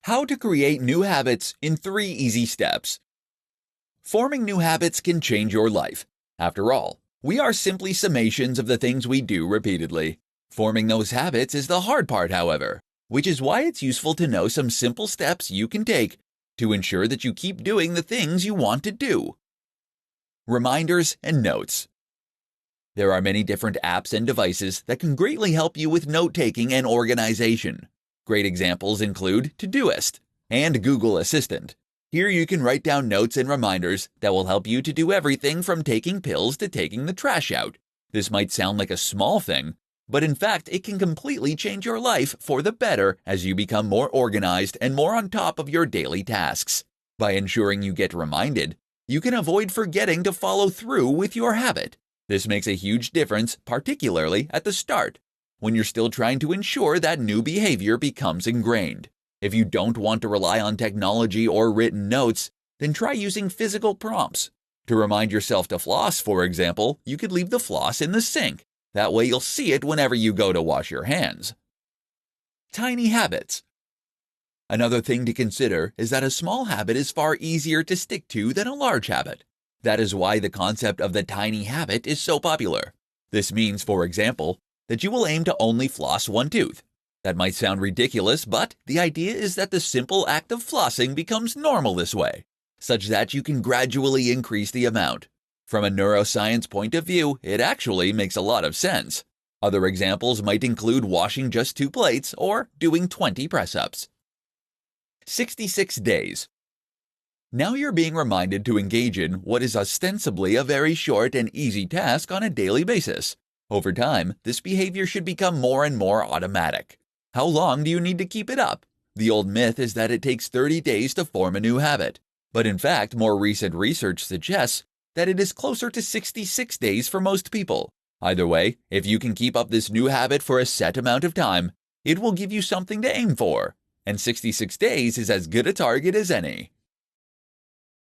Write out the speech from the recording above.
How to create new habits in 3 easy steps. Forming new habits can change your life. After all, we are simply summations of the things we do repeatedly. Forming those habits is the hard part, however, which is why it's useful to know some simple steps you can take to ensure that you keep doing the things you want to do. Reminders and notes. There are many different apps and devices that can greatly help you with note-taking and organization. Great examples include Todoist and Google Assistant. Here you can write down notes and reminders that will help you to do everything from taking pills to taking the trash out. This might sound like a small thing, but in fact it can completely change your life for the better as you become more organized and more on top of your daily tasks. By ensuring you get reminded, you can avoid forgetting to follow through with your habit. This makes a huge difference, particularly at the start, when you're still trying to ensure that new behavior becomes ingrained. If you don't want to rely on technology or written notes, then try using physical prompts. To remind yourself to floss, for example, you could leave the floss in the sink. That way you'll see it whenever you go to wash your hands. Tiny habits. Another thing to consider is that a small habit is far easier to stick to than a large habit. That is why the concept of the tiny habit is so popular. This means, for example, that you will aim to only floss one tooth. That might sound ridiculous, but the idea is that the simple act of flossing becomes normal this way, such that you can gradually increase the amount. From a neuroscience point of view, it actually makes a lot of sense. Other examples might include washing just 2 plates or doing 20 press-ups. 66 days. Now you're being reminded to engage in what is ostensibly a very short and easy task on a daily basis. Over time, this behavior should become more and more automatic. How long do you need to keep it up? The old myth is that it takes 30 days to form a new habit. But in fact, more recent research suggests that it is closer to 66 days for most people. Either way, if you can keep up this new habit for a set amount of time, it will give you something to aim for. And 66 days is as good a target as any.